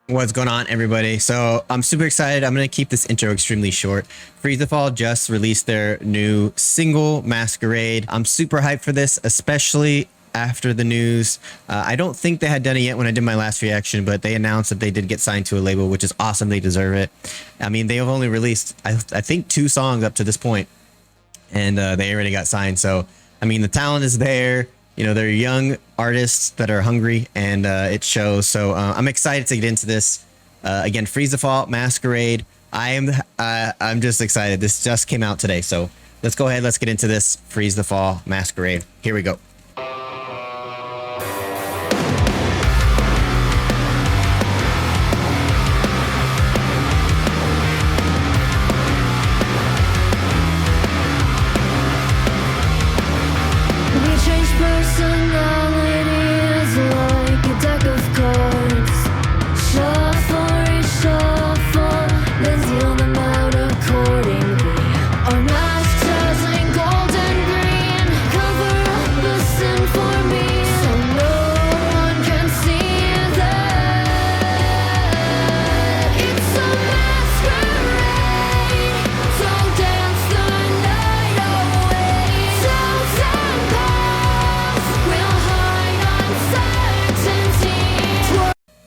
What's going on, everybody? So I'm super excited. I'm going to keep this intro extremely short. Freeze the Fall just released their new single, Masquerade. I'm super hyped for this, especially after the news. I don't think they had done it yet when I did my last reaction, but they announced that they did get signed to a label, which is awesome. They deserve it. I mean, they have only released, I think, 2 songs up to this point, and they already got signed. So, I mean, the talent is there. You know, they're young artists that are hungry, and it shows. So I'm excited to get into this. Again, Freeze the Fall, Masquerade. I'm just excited. This just came out today, so let's go ahead. Let's get into this. Freeze the Fall, Masquerade. Here we go.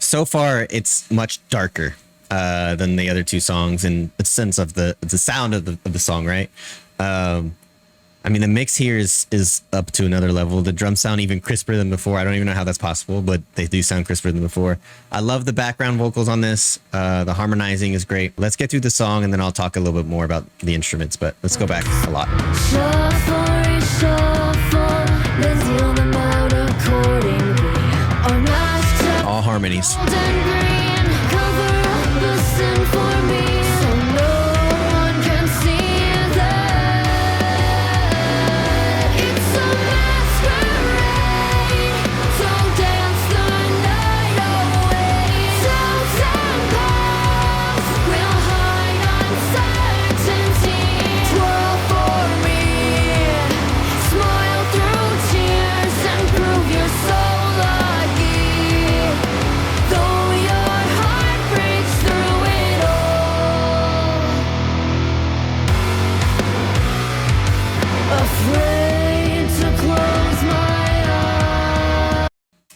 So far, it's much darker than the other 2 songs in the sense of the sound of the song, right? I mean, the mix here is up to another level. The drums sound even crisper than before. I don't even know how that's possible, but they do sound crisper than before. I love the background vocals on this. The harmonizing is great. Let's get through the song, and then I'll talk a little bit more about the instruments, but let's go back a lot. All harmonies.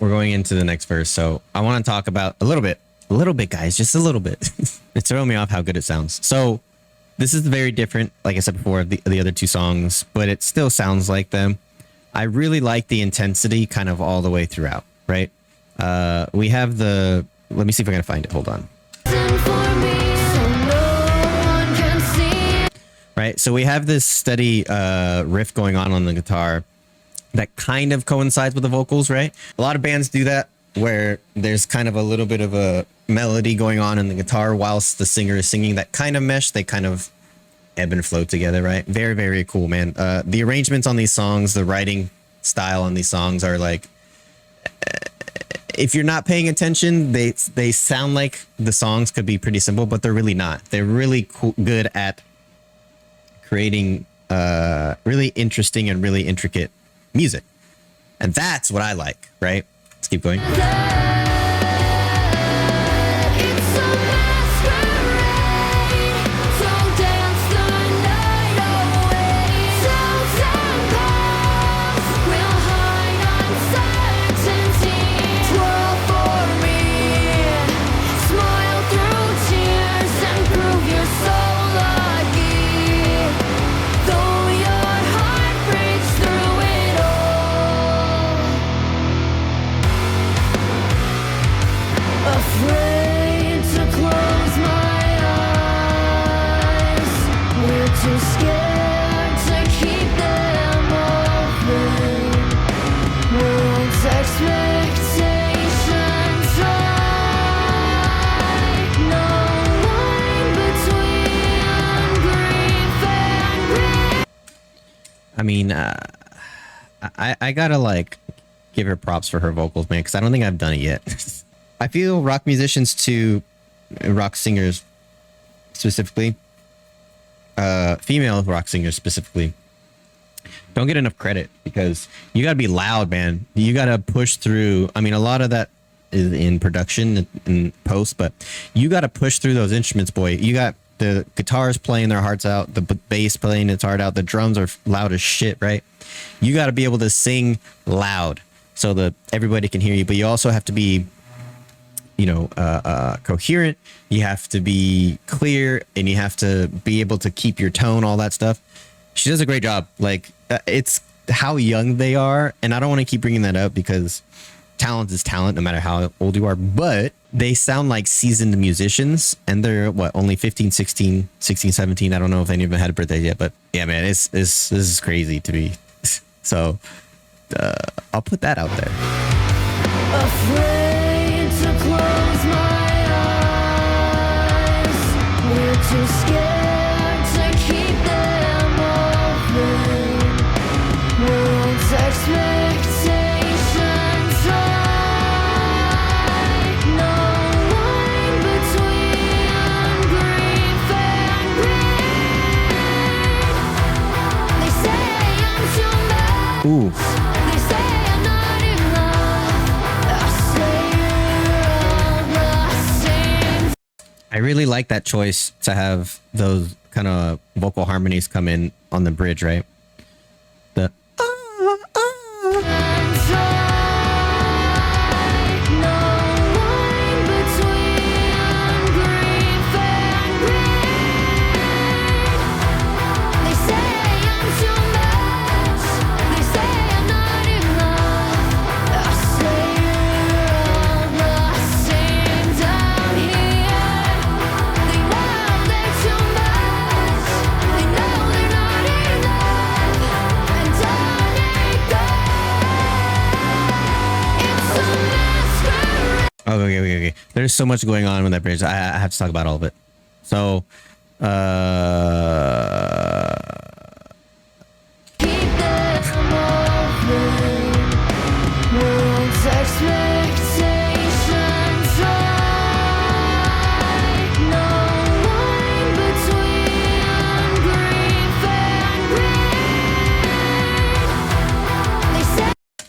We're going into the next verse, so I want to talk about a little bit, guys, just a little bit. It's throwing me off how good it sounds. So this is very different, like I said before, the other 2 songs, but it still sounds like them. I really like the intensity kind of all the way throughout, right? We have the, let me see if I can find it. Hold on. Right, so we have this steady riff going on the guitar that kind of coincides with the vocals, right? A lot of bands do that, where there's kind of a little bit of a melody going on in the guitar whilst the singer is singing. That kind of mesh, they kind of ebb and flow together, right? Very, very cool, man. The arrangements on these songs, the writing style on these songs are like, if you're not paying attention, they sound like the songs could be pretty simple, but they're really not. They're really good at creating really interesting and really intricate music, and that's what I like, right? Let's keep going. I mean, I gotta like give her props for her vocals, man, because I don't think I've done it yet. I feel rock musicians to rock singers specifically, female rock singers specifically, don't get enough credit because you gotta be loud, man. You gotta push through. I mean, a lot of that is in production in post, but you got to push through those instruments, boy. You got the guitars playing their hearts out, the bass playing its heart out, the drums are loud as shit, right? You got to be able to sing loud so that everybody can hear you, but you also have to be, you know, coherent. You have to be clear, and you have to be able to keep your tone, all that stuff. She does a great job. Like, it's how young they are, and I don't want to keep bringing that up because talent is talent no matter how old you are, but they sound like seasoned musicians, and they're what, only 15, 16, 17. I don't know if any of them had a birthday yet, but yeah, man, this is crazy to me. So I'll put that out there. Afraid to close my eyes. We're too scared to keep them open. World's expectations high. No line between grief and greed. They say I'm too much. Ooh. They say I'm not enough. I really like that choice to have those kind of vocal harmonies come in on the bridge, right? The okay. There's so much going on with that bridge. I have to talk about all of it. So,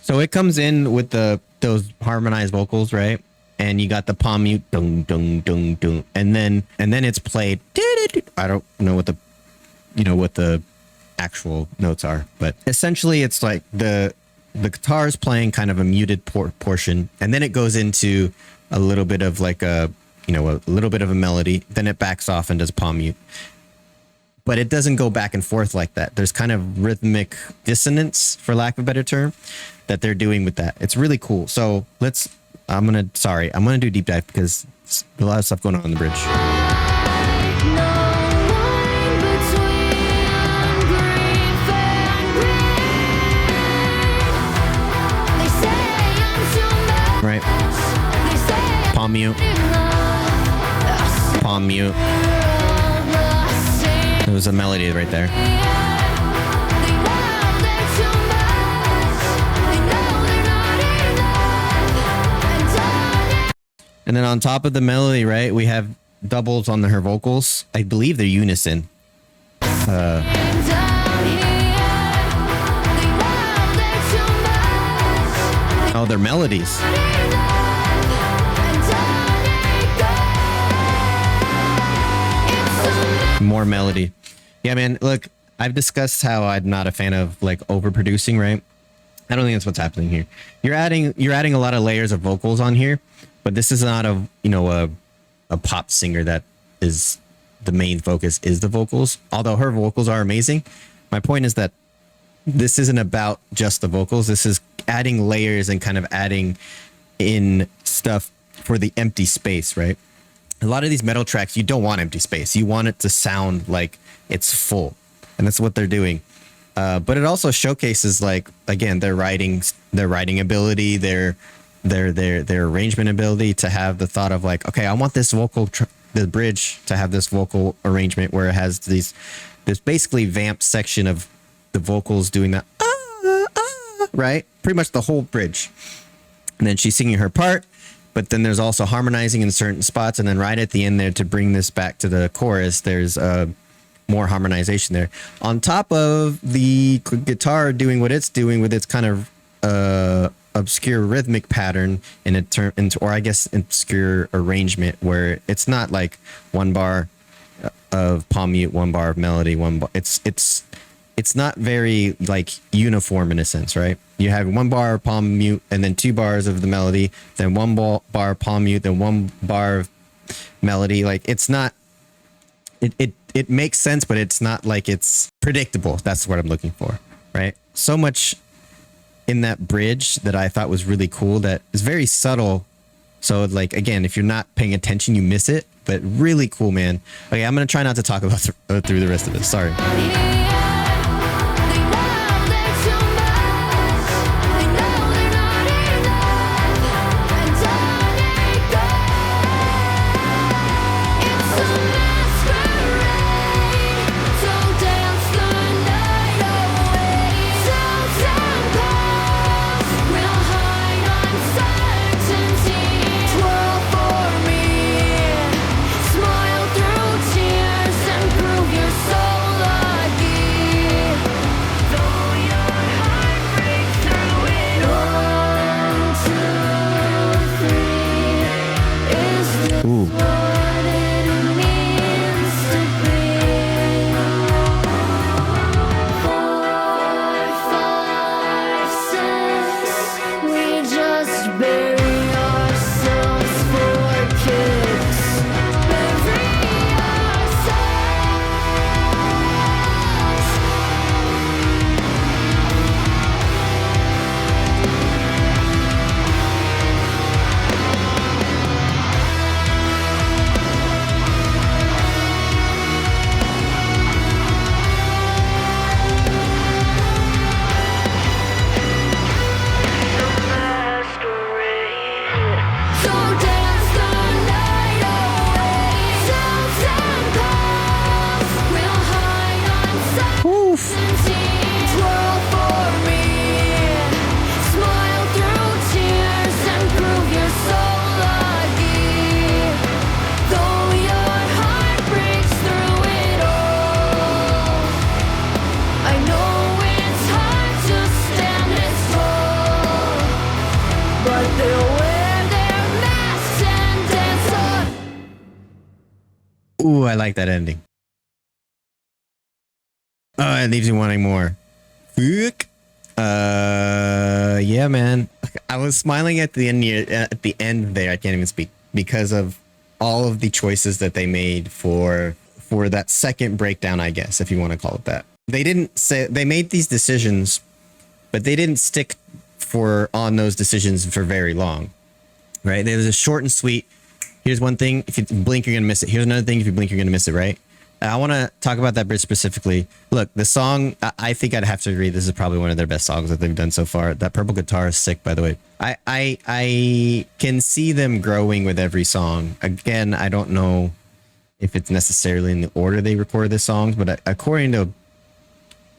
so it comes in with those harmonized vocals, right? And you got the palm mute, dung dung dung dung, and then it's played. I don't know what the actual notes are, but essentially it's like the guitar is playing kind of a muted portion, and then it goes into a little bit of like a little bit of a melody. Then it backs off and does palm mute, but it doesn't go back and forth like that. There's kind of rhythmic dissonance, for lack of a better term, that they're doing with that. It's really cool. So I'm gonna do deep dive because there's a lot of stuff going on the bridge. Right. Palm mute. Palm mute. There was a melody right there. And then on top of the melody, right, we have doubles on her vocals. I believe they're unison. Oh, they're melodies. More melody. Yeah, man, look, I've discussed how I'm not a fan of like overproducing, right? I don't think that's what's happening here. You're adding a lot of layers of vocals on here, but this is not a pop singer that is the main focus is the vocals. Although her vocals are amazing, my point is that this isn't about just the vocals. This is adding layers and kind of adding in stuff for the empty space, right? A lot of these metal tracks, you don't want empty space. You want it to sound like it's full, and that's what they're doing. But it also showcases, like, again, their writing ability, their arrangement ability to have the thought of like, okay, I want this the bridge to have this vocal arrangement where it has this basically vamp section of the vocals doing that, right? Pretty much the whole bridge. And then she's singing her part, but then there's also harmonizing in certain spots. And then right at the end there, to bring this back to the chorus, there's more harmonization there. On top of the guitar doing what it's doing with its kind of obscure rhythmic pattern in a term, or I guess obscure arrangement where it's not like one bar of palm mute, one bar of melody, one bar. It's not very like uniform in a sense, right? You have one bar of palm mute and then 2 bars of the melody, then one bar of palm mute, then 1 bar of melody. Like it's not. It makes sense, but it's not like it's predictable. That's what I'm looking for, right? So much in that bridge that I thought was really cool. That is very subtle. So like again, if you're not paying attention, you miss it. But really cool, man. Okay, I'm gonna try not to talk about through the rest of this. Sorry. Ooh. Ooh, I like that ending. Oh, it leaves me wanting more. Fuck. Yeah, man. I was smiling at the end there. I can't even speak because of all of the choices that they made for that second breakdown, I guess, if you want to call it that. They didn't say they made these decisions, but they didn't stick on those decisions for very long. Right? There was a short and sweet. Here's one thing. If you blink, you're gonna miss it. Here's another thing. If you blink, you're gonna miss it. Right? I want to talk about that bridge specifically. Look, the song, I think I'd have to agree. This is probably one of their best songs that they've done so far. That purple guitar is sick, by the way. I can see them growing with every song. Again, I don't know if it's necessarily in the order they recorded the songs, but according to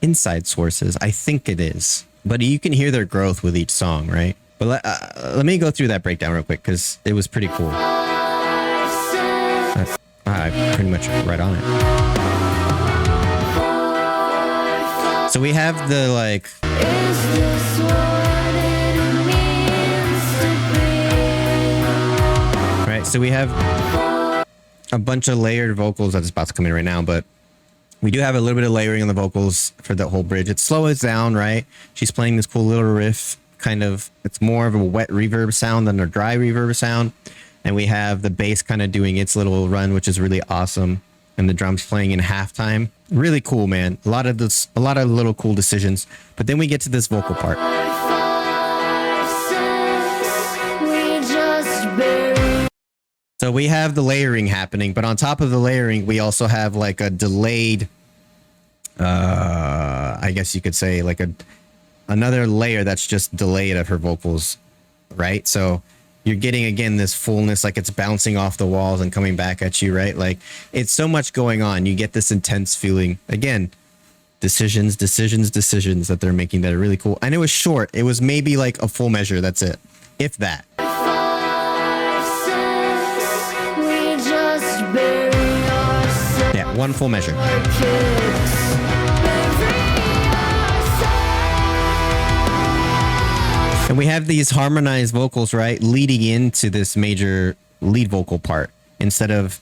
inside sources, I think it is. But you can hear their growth with each song, right? But let me go through that breakdown real quick because it was pretty cool. I'm pretty much right on it. So we have the like. Right, so we have a bunch of layered vocals that's about to come in right now, but we do have a little bit of layering on the vocals for the whole bridge. It slows down, right? She's playing this cool little riff, kind of. It's more of a wet reverb sound than a dry reverb sound. And we have the bass kind of doing its little run, which is really awesome. And the drums playing in halftime. Really cool, man. A lot of little cool decisions. But then we get to this vocal part. So we have the layering happening, but on top of the layering, we also have like a delayed, I guess you could say like another layer that's just delayed of her vocals, right? So you're getting, again, this fullness, like it's bouncing off the walls and coming back at you, right? Like it's so much going on. You get this intense feeling. Again, decisions that they're making that are really cool. And it was short. It was maybe like a full measure. That's it. If that. Yeah, one full measure. And we have these harmonized vocals, right, leading into this major lead vocal part instead of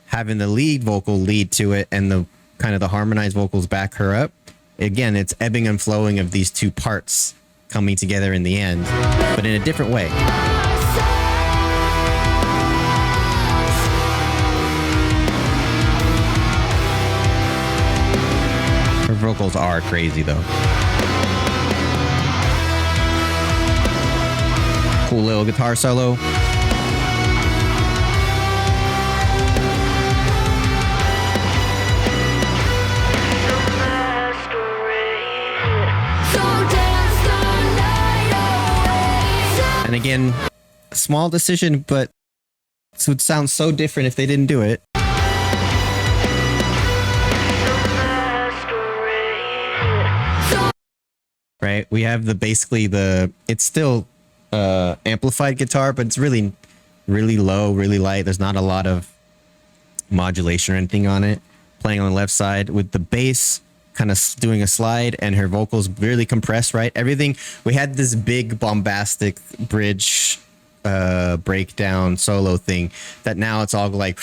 having the lead vocal lead to it and the kind of the harmonized vocals back her up. Again, it's ebbing and flowing of these two parts coming together in the end, but in a different way. Her vocals are crazy though. Cool little guitar solo. And again, a small decision, but it would sound so different if they didn't do it. Right? We have basically it's still amplified guitar, but it's really low, really light. There's not a lot of modulation or anything on it. Playing on the left side with the bass kind of doing a slide and her vocals really compressed, right? Everything, we had this big bombastic bridge breakdown solo thing that now it's all like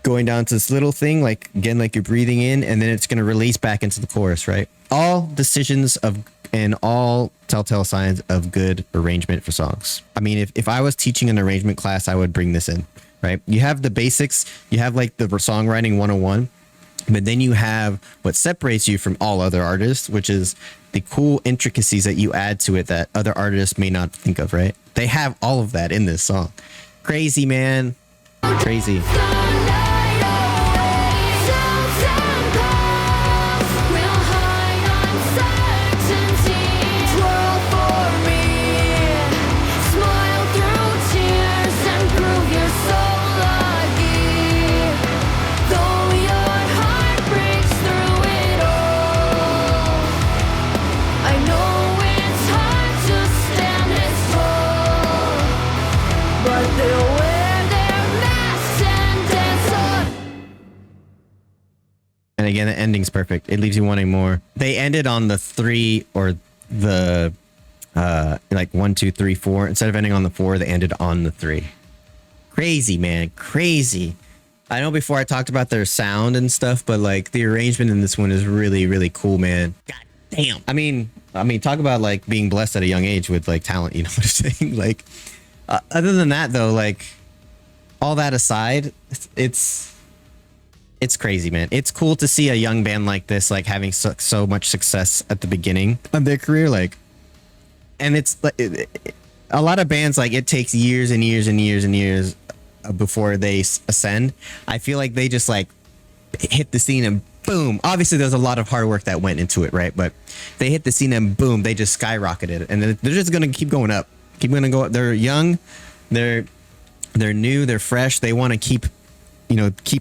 going down to this little thing, like again, like you're breathing in, and then it's going to release back into the chorus, right? All decisions of and all telltale signs of good arrangement for songs. I mean, if I was teaching an arrangement class, I would bring this in, right? You have the basics, you have like the songwriting 101, but then you have what separates you from all other artists, which is the cool intricacies that you add to it that other artists may not think of, right? They have all of that in this song. Crazy, man. Crazy. And again, the ending's perfect. It leaves you wanting more. They ended on the 3 or the like 1, 2, 3, 4. Instead of ending on the 4, they ended on the 3. Crazy, man. Crazy. I know before I talked about their sound and stuff, but like the arrangement in this one is really, really cool, man. God damn. I mean, talk about like being blessed at a young age with like talent, you know what I'm saying? Like, other than that though, like all that aside, it's crazy, man. It's cool to see a young band like this, like having so much success at the beginning of their career. Like, and it's like a lot of bands, like it takes years and years and years and years before they ascend. I feel like they just like hit the scene and boom. Obviously there's a lot of hard work that went into it, right? But they hit the scene and boom, they just skyrocketed, and they're just going to keep going up, keep going to go up. They're young, they're new, they're fresh. They want to keep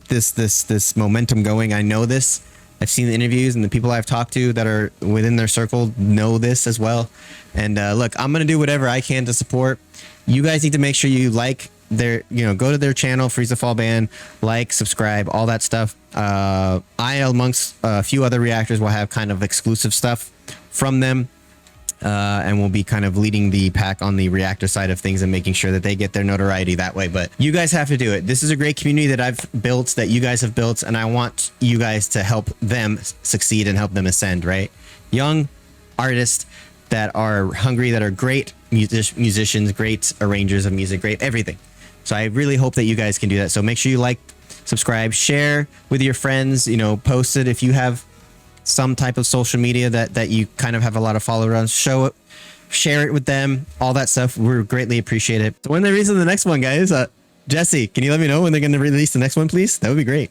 this momentum going. I know this. I've seen the interviews, and the people I've talked to that are within their circle know this as well. And look, I'm gonna do whatever I can to support. You guys need to make sure you like their, go to their channel, Freeze the Fall Band, like, subscribe, all that stuff. I, amongst a few other reactors, will have kind of exclusive stuff from them. And we'll be kind of leading the pack on the reactor side of things and making sure that they get their notoriety that way. But you guys have to do it. This is a great community that I've built, that you guys have built, and I want you guys to help them succeed and help them ascend, right? Young artists that are hungry, that are great musicians, great arrangers of music, great everything. So I really hope that you guys can do that. So make sure you like, subscribe, share with your friends, post it if you have some type of social media that you kind of have a lot of followers on. Show it, share it with them, all that stuff. We greatly appreciate it. So when they release the next one, guys, Jesse, can you let me know when they're going to release the next one, please? That would be great.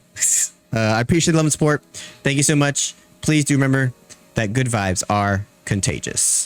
I appreciate the love and support. Thank you so much. Please do remember that good vibes are contagious.